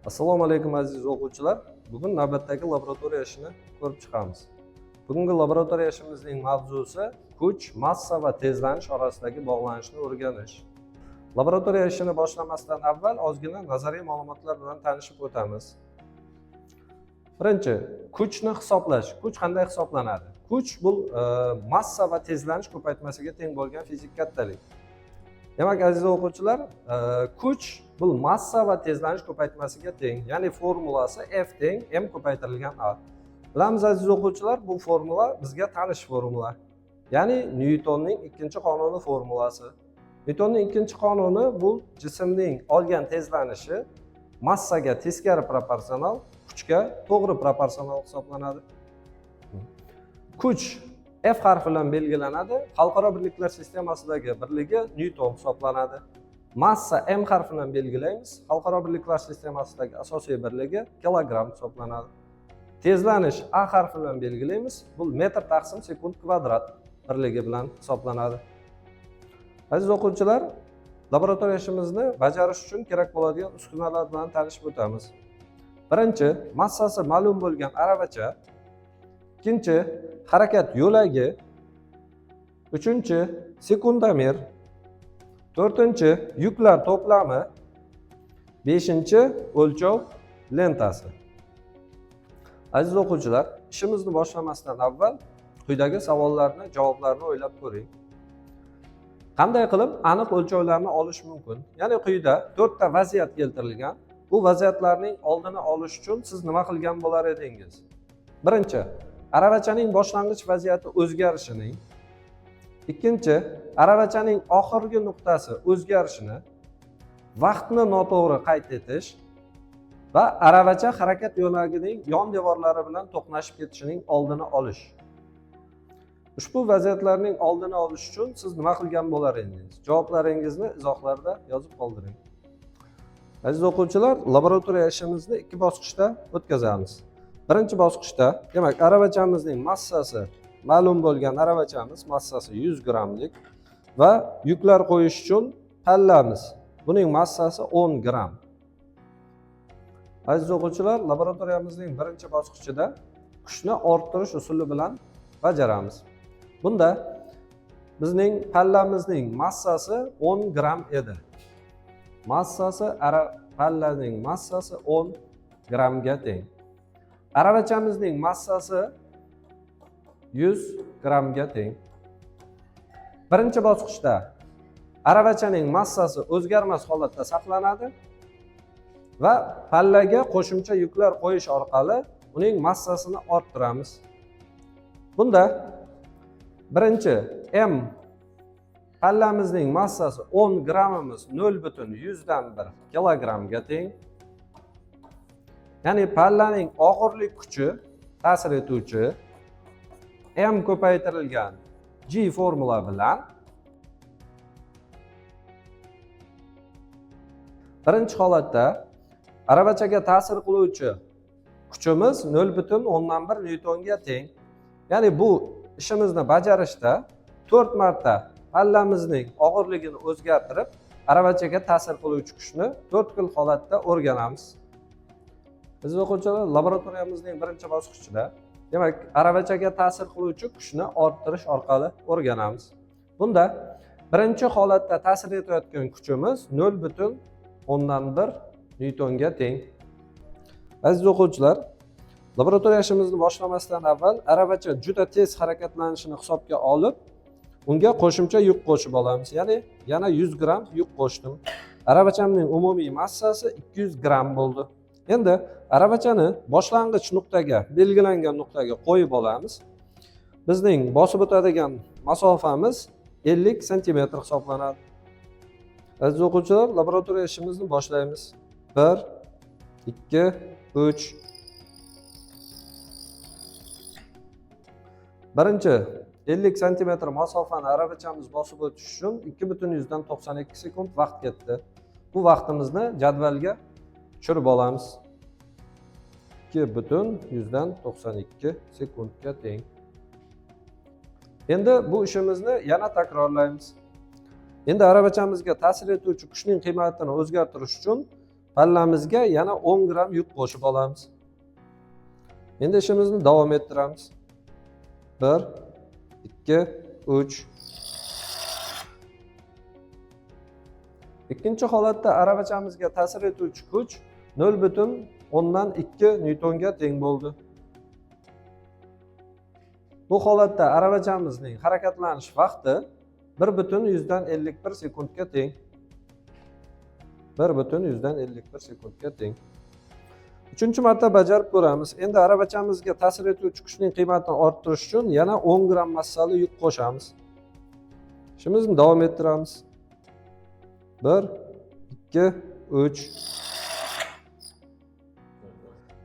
Assalomu alaykum aziz o'quvchilar. Bugun navbatdagi laboratoriya ishini ko'rib chiqamiz. Bugungi laboratoriya ishimizning mavzusi kuch, massa va tezlanish orasidagi bog'lanishni o'rganish. Laboratoriya ishini boshlamasdan avval ozgina nazariy ma'lumotlar bilan tanishib o'tamiz. Birinchi, kuchni hisoblash. Kuch qanday hisoblanadi? Kuch bu massa va tezlanish ko'paytmasiga teng bo'lgan fizik kattalik. Demak, aziz o'quvchilar, kuch bu massa va tezlanish ko'paytmasiga teng. Ya'ni formulasi F teng m ko'paytirilgan a. Bilamiz aziz o'quvchilar, bu formula bizga tanish formula. Ya'ni Nyutonning ikkinchi qonuni formulasi. Nyutonning ikkinchi qonuni bu jismning olgan tezlanishi massaga teskari proporsional, kuchga to'g'ri proporsional hisoblanadi. Kuch F harfi bilan belgilanadi. Xalqaro birliklar sistemasidagi birligi Nyuton hisoblanadi. Massa M harfi bilan belgilaymiz. Xalqaro birliklar sistemasidagi asosiy birligi kilogramm hisoblanadi. Tezlanish A harfi bilan belgilaymiz. Bu metr taqsim sekund kvadrat birligi bilan hisoblanadi. Aziz o'quvchilar, laboratoriya ishimizni bajarish uchun kerak bo'ladigan uskunalar bilan tanishib o'tamiz. Birinchi, massasi ma'lum bo'lgan aravacha. Ikkinchi, harakat yo'lagi. Uchinchi, sekundomer. To'rtinchi, yuklar to'plami. Beshinchi, o'lchov lentasi. Aziz o'quvchilar, ishimizni boshlamasdan avval quyidagi savollarni javoblarini o'ylab ko'ring. Qanday qilib aniq o'lchovlarni olish mumkin? Ya'ni quyida 4 ta vaziyat keltirilgan. Bu vaziyatlarning oldini olish uchun siz nima qilgan bo'lar edingiz? Birinchi, aravachaning boshlang'ich vaziyati o'zgarishining. Ikkinchi, aravachaning oxirgi nuqtasi o'zgarishini, vaqtni noto'g'ri qayd etish va aravacha harakat yo'lagining yon devorlari bilan to'qnashib ketishining oldini olish. Ushbu vaziyatlarning oldini olish uchun siz nima qilgan bo'lar edingiz? Javoblaringizni izohlarda yozib qoldiring. Aziz o'quvchilar, laboratoriya ishimizni ikki bosqichda o'tkazamiz. Birinchi bosqichda, demak, aravachamizning massasi ma'lum bo'lgan aravachamiz massasi 100 grammlik va yuklar qo'yish uchun pallamiz. Buning massasi 10 gram. Aziz o'quvchilar, laboratoriyamizning birinchi bosqichida kuchni orttirish usuli bilan bajaramiz. Bunda bizning pallamizning massasi 10 gram edi. Pallaning massasi 10 grammga teng. Aravachamizning massasi 100 grammga teng. Birinchi bosqichda aravachaning massasi o'zgarmas holatda saqlanadi va pallaga qo'shimcha yuklar qo'yish orqali uning massasini orttiramiz. Bunda birinchi M pallamizning massasi 10 grammimiz 0,100 kilogrammga teng. Ya'ni pallaning og'irlik kuchi ta'sir etuvchi M ko'paytirilgan G formula bilan birinchi holatda aravachaga ta'sir qiluvchi kuchimiz 0,1 Nyutonga teng. Ya'ni bu ishimizni bajarishda 4 marta pallamizning og'irligini o'zgartirib, aravachaga ta'sir qiluvchi kuchni 4 xil holatda o'rganamiz. Biz o'quvchilar laboratoriyamizning birinchi bosqichida, demak, aravachaga ta'sir qiluvchi kuchni orttirish orqali o'rganamiz. Bunda birinchi holatda ta'sir etayotgan kuchimiz 0,1 Nyutonga teng. Aziz o'quvchilar, laboratoriya ishimizni boshlamasdan avval aravacha juda tez harakatlanishini hisobga olib, unga qo'shimcha yuk qo'shib olamiz. Ya'ni yana 100 gram yuk qo'shdim. Aravachamning umumiy massasi 200 gram bo'ldi. Endi aravachani boshlang'ich nuqtaga, belgilangan nuqtaga qo'yib olamiz. Bizning bosib o'tadigan masofamiz 50 sm hisoblanadi. Aziz o'quvchilar, laboratoriya ishimizni boshlaymiz. 1, 2, 3. Birinchi 50 sm masofani aravachamiz bosib o'tish uchun 2,92 sekund vaqt ketdi. Bu vaqtimizni jadvalga tushirib olamiz. 2,92 sekundga teng. Endi bu ishimizni yana takrorlaymiz. Endi arabachamizga ta'sir etuvchi kuchning qiymatini o'zgartirish uchun pallamizga yana 10 gram yuk qo'shib olamiz. Endi ishimizni davom ettiramiz. 1, 2, 3. Ikkinchi holatda arabachamizga ta'sir etuvchi kuch 0,2 newtonga teng bo'ldi. Bu holatda arabachamizning harakatlanish vaqti 1,51 sekundga teng. 1,51 sekundga teng. Uchinchi marta bajarib ko'ramiz. Endi arabachamizga ta'sir etuvchi kuchning qiymatini orttirish uchun yana 10 gram massali yuk qo'shamiz. Ishimizni davom ettiramiz. 1, 2, 3.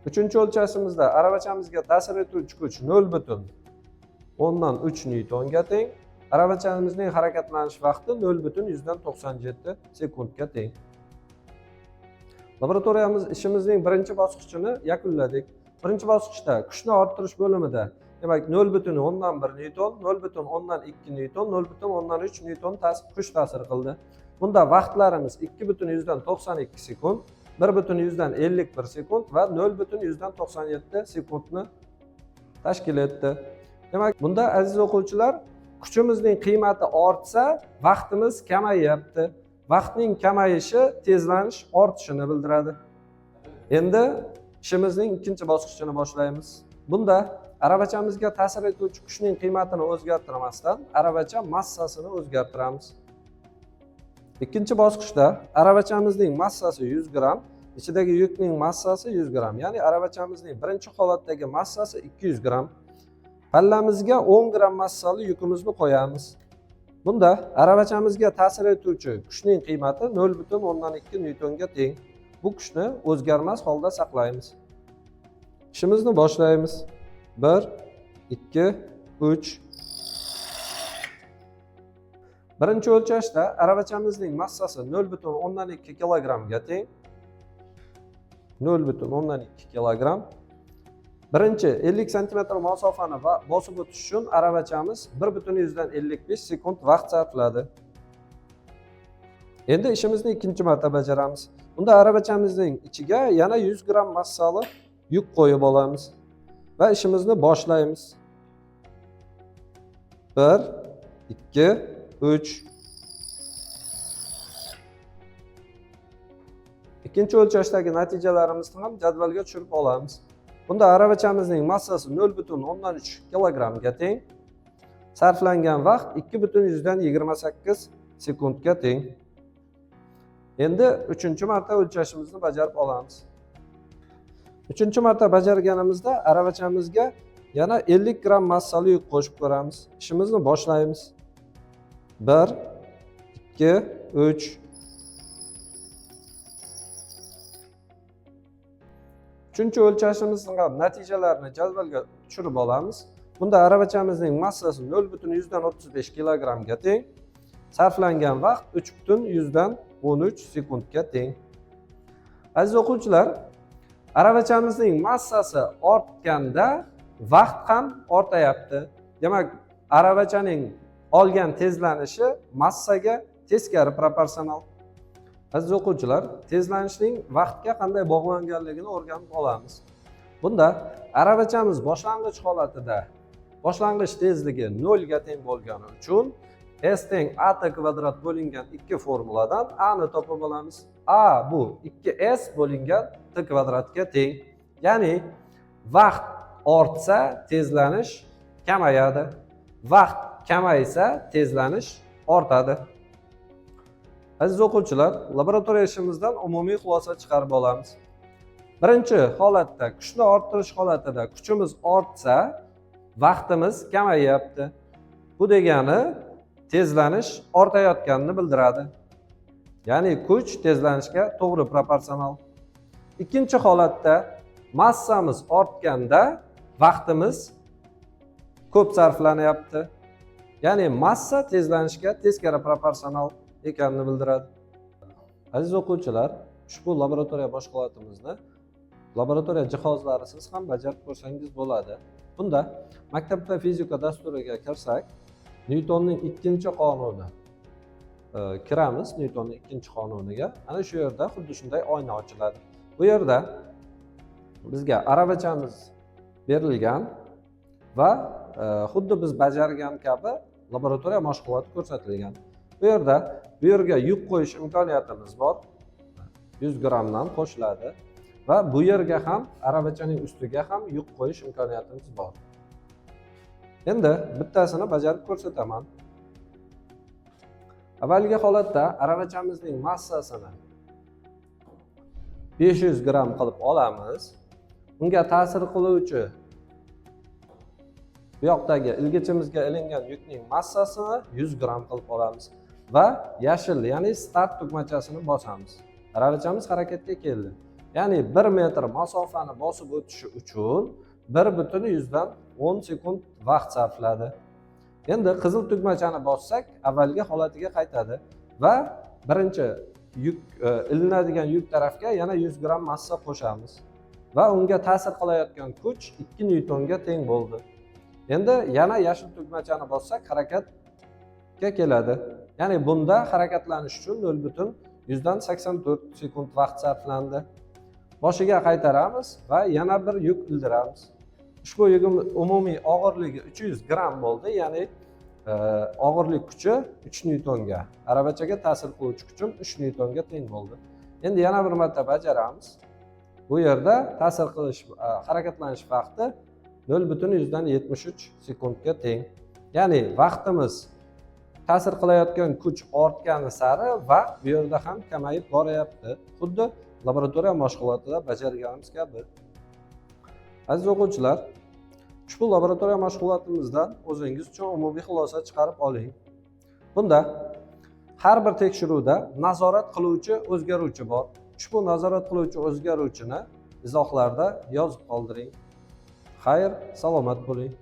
Uchinchi o'lchashimizda arabachamizga ta'sir etuvchi kuch 0,3 newtonga teng. Arabachamizning harakatlanish vaqti 0,97 sekundga teng. Laboratoriyamiz ishimizning birinchi bosqichini yakunladik. Birinchi bosqichda kuchni orttirish bo'limida, demak 0,1 newton, 0,2 newton, 0,3 newton kuch ta'sir qildi. Bunda vaqtlarimiz 2,92 sekund, 1,51 sekund va 0,97 sekundni tashkil etdi. Demak, bunda aziz o'quvchilar, kuchimizning qiymati ortsa, vaqtimiz kamayyapti. Vaqtning kamayishi tezlanish ortishini bildiradi. Endi ishimizning ikkinchi bosqichini boshlaymiz. Bunda arabachamizga ta'sir etuvchi kuchning qiymatini o'zgartirmasdan aravacha massasini o'zgartiramiz. Ikkinchi bosqichda arabachamizning massasi 100 gram, ichidagi yukning massasi 100 gram, ya'ni arabachamizning birinchi holatdagi massasi 200 gram. Pallamizga 10 gram massali yukimizni qo'yamiz. Bunda arabachamizga ta'sir etuvchi kuchning qiymati 0,12 newtonga teng. Bu kuchni o'zgarmas holda saqlaymiz. Ishimizni boshlaymiz. 1, 2, 3. Birinchi o'lchashda arabachamizning massasi 0,12 kilogramga teng. 0,12 kilogram. Birinchi 50 cm masofani bosib o'tish uchun arabachamiz 1,55 sekund vaqt sarfladi. Endi ishimizni ikkinchi marta bajaramiz. Bunda arabachamizning ichiga yana 100 gram massali yuk qo'yib olamiz va ishimizni boshlaymiz. 1, 2, 3. Ikkinchi o'lchashdagi natijalarimizni ham jadvalga tushirib olamiz. Bunda arabachamizning massasi 0,13 kilogramga teng. Sarflangan vaqt 2,28 sekundga teng. Endi uchinchi marta o'lchashimizni bajarib olamiz. Uchinchi marta bajarganimizda arabachamizga yana 50 gram massali yuk qo'shib ko'ramiz. Ishimizni boshlaymiz. 1, 2, 3. Uchinchi o'lchashimizning natijalarini jadvalga tushirib olamiz. Bunda arabachamizning massasi 0,35 kilogramga teng. Sarflangan vaqt 3,13 sekundga teng. Aziz o'quvchilar, arabachamizning massasi ortganda vaqt ham ortayapti. Demak, aravachaning olgan tezlanishi massaga teskari proporsional. Aziz o'quvchilar, tezlanishning vaqtga qanday bog'langanligini o'rganib olamiz. Bunda aravachamiz boshlang'ich holatida boshlang'ich tezligi 0 ga teng bo'lgani uchun S teng A kvadrat bo'lingan 2 formuladan A ni topib olamiz. A bu 2S bo'lingan T kvadratga teng. Ya'ni vaqt ortsa, tezlanish kamayadi. Vaqt kamaysa, tezlanish ortadi. Aziz o'quvchilar, laboratoriya ishimizdan umumiy xulosa chiqarib olamiz. Birinchi holatda, kuchni orttirish holatida kuchimiz ortsa, vaqtimiz kamayyapti. Bu degani tezlanish ortayotganini bildiradi. Ya'ni kuch tezlanishga to'g'ri proporsional. Ikkinchi holatda massamiz ortganda vaqtimiz ko'p sarflanyapti. Ya'ni massa tezlanishga teskari proporsional ekanini bildiradi. Aziz o'quvchilar, ushbu laboratoriya mashg'ulotimizni laboratoriya jihozlarisiz ham bajarib ko'rsangiz bo'ladi. Bunda maktabda fizika dasturiga kirsak, Nyutonning ikkinchi qonuni. Kiramiz Nyutonning ikkinchi qonuniga. Ana shu yerda xuddi shunday oyna ochiladi. Bu yerda bizga aravachamiz berilgan va xuddi biz bajargan kabi laboratoriya mashg'uloti ko'rsatilgan. Bu yerga yuk qo'yish imkoniyatimiz bor. 100 grammdan qo'shiladi va bu yerga ham aravachaning ustiga ham yuk qo'yish imkoniyatimiz bor. Endi bittasini bajarib ko'rsataman. Avvalgi holatda aravachamizning massasini 500 gramm qilib olamiz. Unga ta'sir qiluvchi bu yoqdagi ilgichimizga ilingan yukning massasini 100 gramm qilib olamiz va yashil, ya'ni start tugmachasini bosamiz. Aravachamiz harakatga keldi. Ya'ni 1 metr masofani bosib o'tishi uchun 1,10 sekund vaqt sarfladi. Endi qizil tugmachani bossak, avvalgi holatiga qaytadi va birinchi yuk ilinadigan yuk tarafga yana 100 gramm massa qo'shamiz va unga ta'sir qilayotgan kuch 2 nyutonga teng bo'ldi. Endi yana yashil tugmachani bossak harakatga keladi. Ya'ni bunda harakatlanish uchun 0,184 sekund vaqt sarflandi. Boshiga qaytaramiz va yana bir yuk ildiramiz. Ushbu yukimiz umumiy og'irligi 300 gramm bo'ldi, ya'ni og'irlik kuchi 3 nyutonga, aravachaga ta'sir qiluvchi kuchim 3 nyutonga teng bo'ldi. Endi yana bir marta bajaramiz. Bu yerda ta'sir qilish, harakatlanish vaqti 0,173 sekundga teng. Ya'ni vaqtimiz ta'sir qilayotgan kuch ortgani sari vaqt bu yerda ham kamayib boryapti. Xuddi laboratoriya mashg'ulotida bajarganimiz kabi. Aziz o'quvchilar, ushbu laboratoriya mashg'ulotimizdan o'zingiz uchun umumiy xulosa chiqarib oling. Bunda har bir tekshiruvda nazorat qiluvchi o'zgaruvchi bor. Ushbu nazorat qiluvchi o'zgaruvchini izohlarda yozib qoldiring. Xayr, salomat bo'ling.